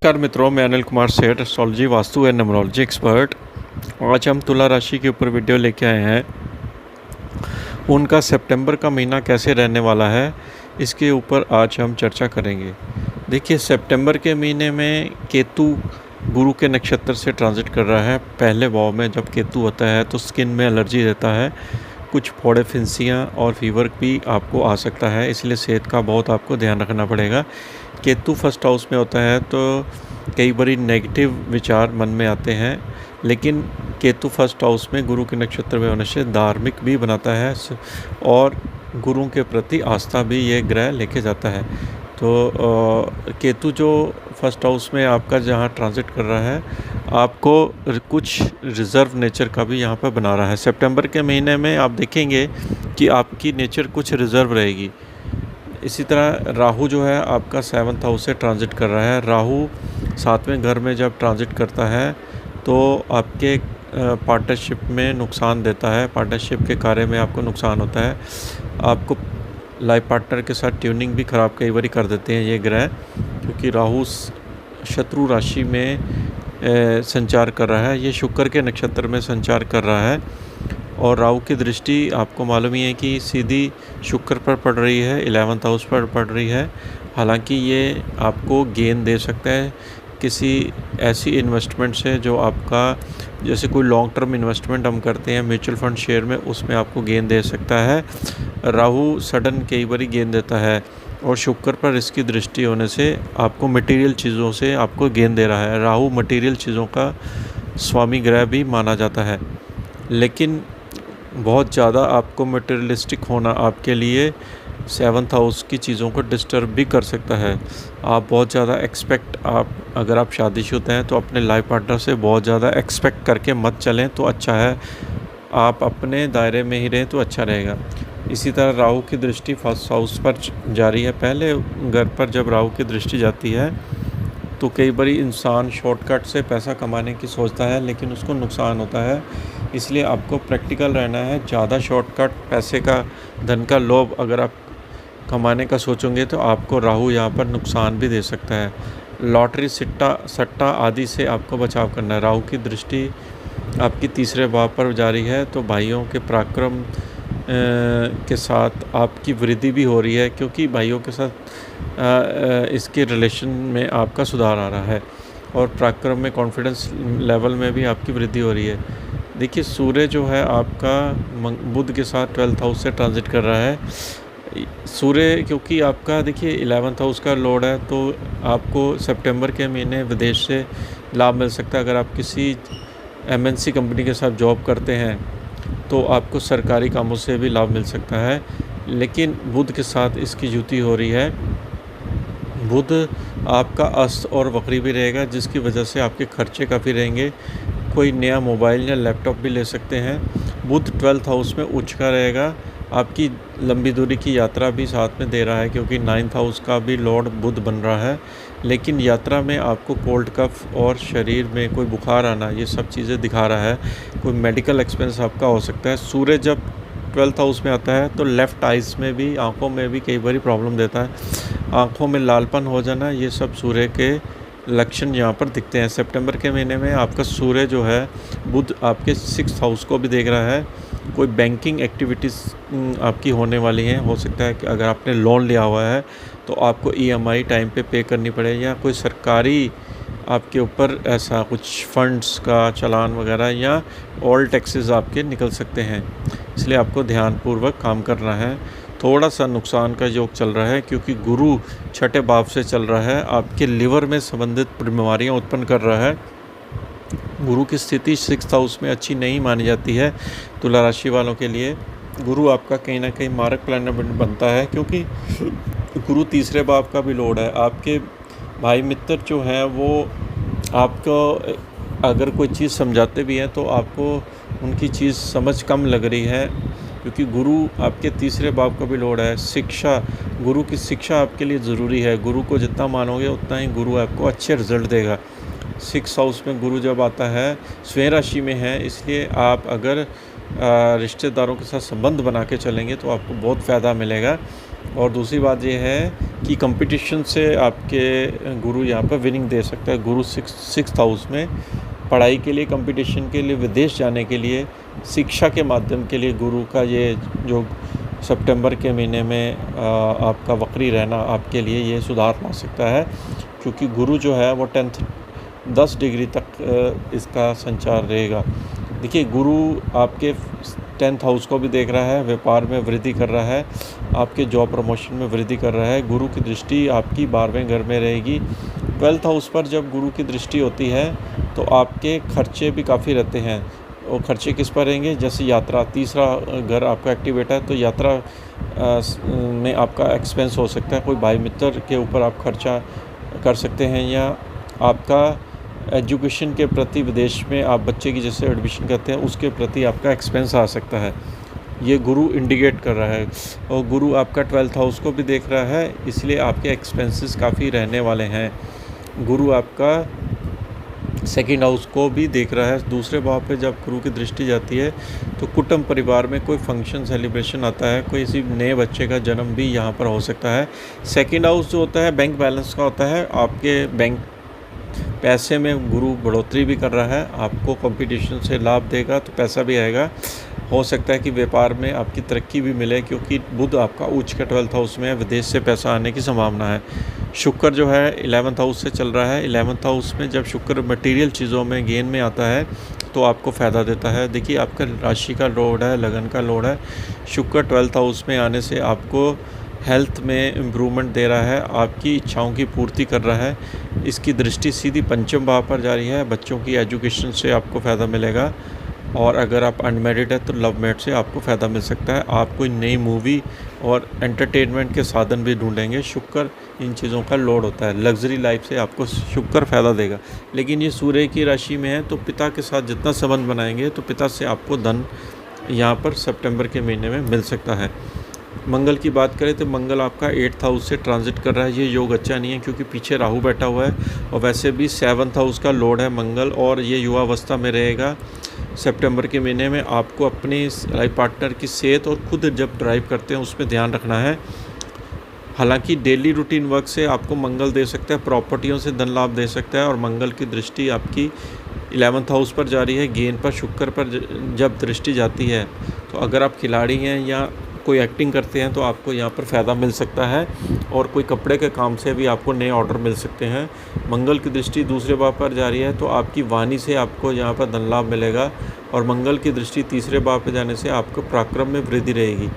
नमस्कार मित्रों, मैं अनिल कुमार सेठ, astrology, vastu and numerology expert. आज हम तुला राशि के ऊपर वीडियो लेके आए हैं। उनका सितंबर का महीना कैसे रहने वाला है, इसके ऊपर आज हम चर्चा करेंगे। देखिए, सितंबर के महीने में केतु गुरु के नक्षत्र से ट्रांजिट कर रहा है। पहले भाव में जब केतु होता है तो स्किन में एलर्जी रहता है, कुछ फोड़े फिंसियाँ और फीवर भी आपको आ सकता है, इसलिए सेहत का बहुत आपको ध्यान रखना पड़ेगा। केतु फर्स्ट हाउस में होता है तो कई बारी नेगेटिव विचार मन में आते हैं, लेकिन केतु फर्स्ट हाउस में गुरु के नक्षत्र में होने से धार्मिक भी बनाता है और गुरु के प्रति आस्था भी ये ग्रह लेके जाता है। तो केतु जो फर्स्ट हाउस में आपका जहाँ ट्रांजिट कर रहा है, आपको कुछ रिज़र्व नेचर का भी यहाँ पर बना रहा है। सितंबर के महीने में आप देखेंगे कि आपकी नेचर कुछ रिज़र्व रहेगी। इसी तरह राहु जो है आपका 7th हाउस से ट्रांजिट कर रहा है। राहु 7वें घर में जब ट्रांजिट करता है तो आपके पार्टनरशिप में नुकसान देता है, पार्टनरशिप के कार्य में आपको नुकसान होता है। आपको लाइफ पार्टनर के साथ ट्यूनिंग भी ख़राब कई बार कर देते हैं ये ग्रह, क्योंकि राहु शत्रु राशि में संचार कर रहा है। ये शुक्र के नक्षत्र में संचार कर रहा है और राहु की दृष्टि आपको मालूम ही है कि सीधी शुक्र पर पड़ रही है, 11th हाउस पर पड़ रही है। हालांकि ये आपको गेन दे सकता है किसी ऐसी इन्वेस्टमेंट से जो आपका, जैसे कोई लॉन्ग टर्म इन्वेस्टमेंट हम करते हैं म्यूचुअल फंड शेयर में, उसमें आपको गेन दे सकता है। राहु सडन कई बार गेन देता है और शुक्र पर इसकी दृष्टि होने से आपको मटेरियल चीज़ों से आपको गेन दे रहा है। राहु मटेरियल चीज़ों का स्वामी ग्रह भी माना जाता है, लेकिन बहुत ज़्यादा आपको मटेरियलिस्टिक होना आपके लिए 7th हाउस की चीज़ों को डिस्टर्ब भी कर सकता है। आप बहुत ज़्यादा अगर आप शादीशुदा हैं तो अपने लाइफ पार्टनर से बहुत ज़्यादा एक्सपेक्ट करके मत चलें तो अच्छा है। आप अपने दायरे में ही रहें तो अच्छा रहेगा। इसी तरह राहु की दृष्टि फर्स्ट हाउस पर जारी है। पहले घर पर जब राहु की दृष्टि जाती है तो कई बार इंसान शॉर्टकट से पैसा कमाने की सोचता है, लेकिन उसको नुकसान होता है। इसलिए आपको प्रैक्टिकल रहना है। ज़्यादा शॉर्टकट पैसे का, धन का लोभ अगर आप कमाने का सोचोगे तो आपको राहु यहाँ पर नुकसान भी दे सकता है। लॉटरी, सट्टा आदि से आपको बचाव करना है। राहु की दृष्टि आपकी तीसरे भाव पर जारी है तो भाइयों के पराक्रम के साथ आपकी वृद्धि भी हो रही है, क्योंकि भाइयों के साथ इसके रिलेशन में आपका सुधार आ रहा है और पराक्रम में, कॉन्फिडेंस लेवल में भी आपकी वृद्धि हो रही है। देखिए, सूर्य जो है आपका बुध के साथ 12th हाउस से ट्रांजिट कर रहा है। सूर्य क्योंकि आपका देखिए 11th हाउस का लॉर्ड है, तो आपको सितंबर के महीने विदेश से लाभ मिल सकता है। अगर आप किसी MNC कंपनी के साथ जॉब करते हैं तो आपको सरकारी कामों से भी लाभ मिल सकता है, लेकिन बुध के साथ इसकी युति हो रही है। बुध आपका अस्त और वक्री भी रहेगा, जिसकी वजह से आपके खर्चे काफ़ी रहेंगे। कोई नया मोबाइल या लैपटॉप भी ले सकते हैं। बुध 12th हाउस में उच्च का रहेगा। आपकी लंबी दूरी की यात्रा भी साथ में दे रहा है, क्योंकि 9th हाउस का भी लॉर्ड बुध बन रहा है। लेकिन यात्रा में आपको कोल्ड कफ और शरीर में कोई बुखार आना, ये सब चीज़ें दिखा रहा है। कोई मेडिकल एक्सपेंस आपका हो सकता है। सूर्य जब 12th हाउस में आता है तो लेफ़्ट आइज़ में भी, आँखों में भी कई बार प्रॉब्लम देता है। आँखों में लालपन हो जाना, ये सब सूर्य के लक्षण यहाँ पर दिखते हैं। सितंबर के महीने में आपका सूर्य जो है, बुध आपके 6th हाउस को भी देख रहा है। कोई बैंकिंग एक्टिविटीज़ आपकी होने वाली हैं। हो सकता है कि अगर आपने लोन लिया हुआ है तो आपको EMI टाइम पे पे करनी पड़े, या कोई सरकारी आपके ऊपर ऐसा कुछ फंड्स का चालान वगैरह या ऑल टैक्सेस आपके निकल सकते हैं। इसलिए आपको ध्यानपूर्वक काम करना है। थोड़ा सा नुकसान का योग चल रहा है, क्योंकि गुरु 6ठे भाव से चल रहा है, आपके लिवर में संबंधित बीमारियां उत्पन्न कर रहा है। गुरु की स्थिति 6th हाउस में अच्छी नहीं मानी जाती है। तुला राशि वालों के लिए गुरु आपका कहीं ना कहीं मारक प्लैनेट बनता है, क्योंकि गुरु तीसरे भाव का भी लॉर्ड है। आपके भाई मित्र जो हैं वो आपको अगर कोई चीज़ समझाते भी हैं तो आपको उनकी चीज़ समझ कम लग रही है, क्योंकि गुरु आपके तीसरे भाव का भी लॉर्ड है। शिक्षा, गुरु की शिक्षा आपके लिए ज़रूरी है। गुरु को जितना मानोगे उतना ही गुरु आपको अच्छे रिजल्ट देगा। 6th हाउस में गुरु जब आता है, स्वयं राशि में है, इसलिए आप अगर रिश्तेदारों के साथ संबंध बना के चलेंगे तो आपको बहुत फ़ायदा मिलेगा। और दूसरी बात ये है कि कंपटीशन से आपके गुरु यहाँ पर विनिंग दे सकता है। गुरु सिक्स्थ हाउस में पढ़ाई के लिए, कंपटीशन के लिए, विदेश जाने के लिए, शिक्षा के माध्यम के लिए गुरु का ये जो सितंबर के महीने में आपका वक्री रहना आपके लिए ये सुधार ला सकता है, क्योंकि गुरु जो है वो 10 डिग्री तक इसका संचार रहेगा। देखिए, गुरु आपके 10th हाउस को भी देख रहा है, व्यापार में वृद्धि कर रहा है, आपके जॉब प्रमोशन में वृद्धि कर रहा है। गुरु की दृष्टि आपकी 12वें घर में रहेगी। 12th हाउस पर जब गुरु की दृष्टि होती है तो आपके खर्चे भी काफ़ी रहते हैं। और खर्चे किस पर रहेंगे? जैसे यात्रा, तीसरा घर आपका एक्टिवेट है तो यात्रा में आपका एक्सपेंस हो सकता है। कोई भाई मित्र के ऊपर आप खर्चा कर सकते हैं, या आपका एजुकेशन के प्रति, विदेश में आप बच्चे की जैसे एडमिशन करते हैं उसके प्रति आपका एक्सपेंस आ सकता है। ये गुरु इंडिकेट कर रहा है। और गुरु आपका 12th हाउस को भी देख रहा है, इसलिए आपके एक्सपेंसेस काफ़ी रहने वाले हैं। गुरु आपका 2nd हाउस को भी देख रहा है। दूसरे भाव पे जब गुरु की दृष्टि जाती है तो कुटुंब परिवार में कोई फंक्शन सेलिब्रेशन आता है, कोई किसी नए बच्चे का जन्म भी यहाँ पर हो सकता है। 2nd हाउस जो होता है बैंक बैलेंस का होता है। आपके बैंक पैसे में गुरु बढ़ोतरी भी कर रहा है, आपको कंपटीशन से लाभ देगा तो पैसा भी आएगा। हो सकता है कि व्यापार में आपकी तरक्की भी मिले, क्योंकि बुध आपका उच्च का 12th हाउस में है, विदेश से पैसा आने की संभावना है। शुक्र जो है 11th हाउस से चल रहा है। 11th हाउस में जब शुक्र मटेरियल चीज़ों में गेन में आता है तो आपको फ़ायदा देता है। देखिए, आपका राशि का लोड है, लगन का लोड है। शुक्र 12th हाउस में आने से आपको हेल्थ में इम्प्रूवमेंट दे रहा है, आपकी इच्छाओं की पूर्ति कर रहा है। इसकी दृष्टि सीधी पंचम भाव पर जा रही है। बच्चों की एजुकेशन से आपको फ़ायदा मिलेगा। और अगर आप अनमैरिड है तो लव मैरिज से आपको फ़ायदा मिल सकता है। आप कोई नई मूवी और एंटरटेनमेंट के साधन भी ढूंढेंगे। शुक्र इन चीज़ों का लोड होता है। लग्जरी लाइफ से आपको शुक्र फ़ायदा देगा। लेकिन ये सूर्य की राशि में है तो पिता के साथ जितना संबंध बनाएंगे तो पिता से आपको धन यहाँ पर सितंबर के महीने में मिल सकता है। मंगल की बात करें तो मंगल आपका 8th हाउस से ट्रांजिट कर रहा है। ये योग अच्छा नहीं है, क्योंकि पीछे राहु बैठा हुआ है और वैसे भी 7th हाउस का लोड है मंगल, और ये युवावस्था में रहेगा। सितंबर के महीने में आपको अपनी लाइफ पार्टनर की सेहत और खुद जब ड्राइव करते हैं उसमें ध्यान रखना है। हालांकि डेली रूटीन वर्क से आपको मंगल दे सकता है, प्रॉपर्टियों से धन लाभ दे सकता है। और मंगल की दृष्टि आपकी 11th हाउस पर जा रही है। गेंद पर शुक्र पर जब दृष्टि जाती है तो अगर आप खिलाड़ी हैं या कोई एक्टिंग करते हैं तो आपको यहाँ पर फ़ायदा मिल सकता है। और कोई कपड़े के काम से भी आपको नए ऑर्डर मिल सकते हैं। मंगल की दृष्टि दूसरे भाव पर जा रही है तो आपकी वाणी से आपको यहाँ पर धन लाभ मिलेगा। और मंगल की दृष्टि तीसरे भाव पर जाने से आपको पराक्रम में वृद्धि रहेगी।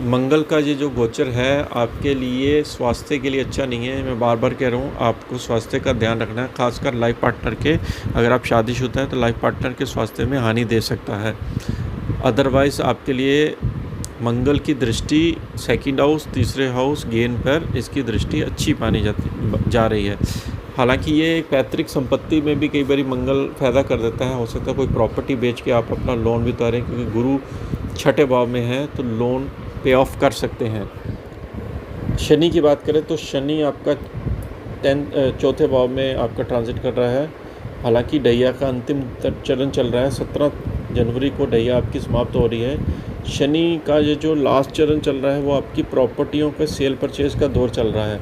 मंगल का ये जो गोचर है आपके लिए स्वास्थ्य के लिए अच्छा नहीं है। मैं बार बार कह रहा हूँ, आपको स्वास्थ्य का ध्यान रखना है, खासकर लाइफ पार्टनर के। अगर आप शादीशुदा हैं तो लाइफ पार्टनर के स्वास्थ्य में हानि दे सकता है। अदरवाइज़ आपके लिए मंगल की दृष्टि 2nd हाउस, तीसरे हाउस, गेन पर इसकी दृष्टि अच्छी मानी जा रही है। हालांकि ये पैतृक संपत्ति में भी कई बार मंगल फ़ायदा कर देता है। हो सकता है कोई प्रॉपर्टी बेच के आप अपना लोन भी उतारें, क्योंकि गुरु 6ठे भाव में है तो लोन पे ऑफ कर सकते हैं। शनि की बात करें तो शनि आपका 4थे भाव में आपका ट्रांजिट कर रहा है। हालांकि ढैया का अंतिम चरण चल रहा है। 17 जनवरी को ढैया आपकी समाप्त हो रही है। शनि का ये जो लास्ट चरण चल रहा है वो आपकी प्रॉपर्टियों के सेल परचेज का दौर चल रहा है।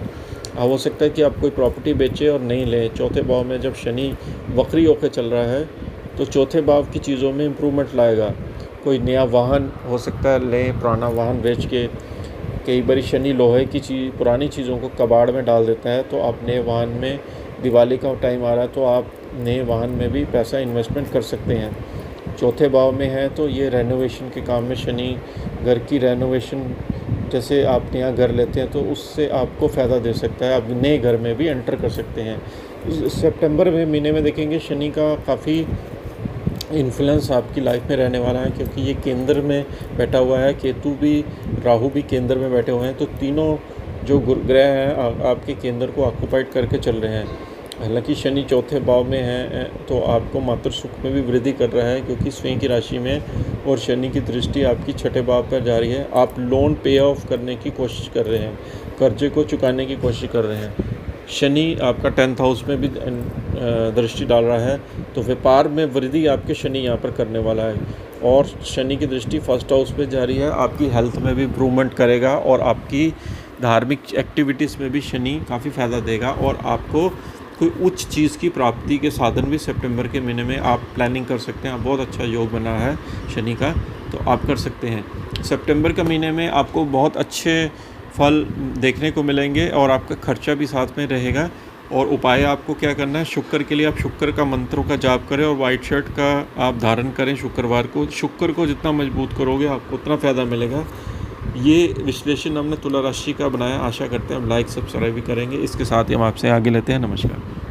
हो सकता है कि आप कोई प्रॉपर्टी बेचें और नहीं लें। 4थे भाव में जब शनि वक्री होकर चल रहा है तो 4थे भाव की चीज़ों में इम्प्रूवमेंट लाएगा। कोई नया वाहन हो सकता है लें, पुराना वाहन बेच के। कई बार शनि लोहे की पुरानी चीज़ों को कबाड़ में डाल देता है, तो आप नए वाहन में, दिवाली का टाइम आ रहा है तो आप नए वाहन में भी पैसा इन्वेस्टमेंट कर सकते हैं। 4थे भाव में है तो ये रेनोवेशन के काम में शनि, घर की रेनोवेशन, जैसे आप नया घर लेते हैं तो उससे आपको फ़ायदा दे सकता है। आप नए घर में भी एंटर कर सकते हैं। सितंबर में महीने में देखेंगे शनि का काफ़ी इन्फ्लुएंस आपकी लाइफ में रहने वाला है, क्योंकि ये केंद्र में बैठा हुआ है। केतु भी, राहु भी केंद्र में बैठे हुए हैं, तो तीनों जो ग्रह हैं आपके केंद्र को ऑक्यूपाइड करके चल रहे हैं। हालांकि शनि 4थे भाव में है तो आपको मातृ सुख में भी वृद्धि कर रहा है, क्योंकि स्वयं की राशि में, और शनि की दृष्टि आपकी 6ठे भाव पर जा रही है। आप लोन पे ऑफ करने की कोशिश कर रहे हैं, कर्जे को चुकाने की कोशिश कर रहे हैं। शनि आपका 10th हाउस में भी दृष्टि डाल रहा है, तो व्यापार में वृद्धि आपके शनि यहाँ पर करने वाला है। और शनि की दृष्टि फर्स्ट हाउस पे जा रही है, आपकी हेल्थ में भी इम्प्रूवमेंट करेगा और आपकी धार्मिक एक्टिविटीज़ में भी शनि काफ़ी फ़ायदा देगा। और आपको कोई उच्च चीज़ की प्राप्ति के साधन भी सितंबर के महीने में आप प्लानिंग कर सकते हैं। बहुत अच्छा योग बना है शनि का, तो आप कर सकते हैं। सितंबर के महीने में आपको बहुत अच्छे फल देखने को मिलेंगे और आपका खर्चा भी साथ में रहेगा। और उपाय आपको क्या करना है, शुक्र के लिए आप शुक्र का मंत्रों का जाप करें और वाइट शर्ट का आप धारण करें शुक्रवार को। शुक्र को जितना मजबूत करोगे आपको उतना फ़ायदा मिलेगा। ये विश्लेषण हमने तुला राशि का बनाया, आशा करते हैं हम लाइक सब्सक्राइब भी करेंगे। इसके साथ ही हम आपसे आगे लेते हैं। नमस्कार।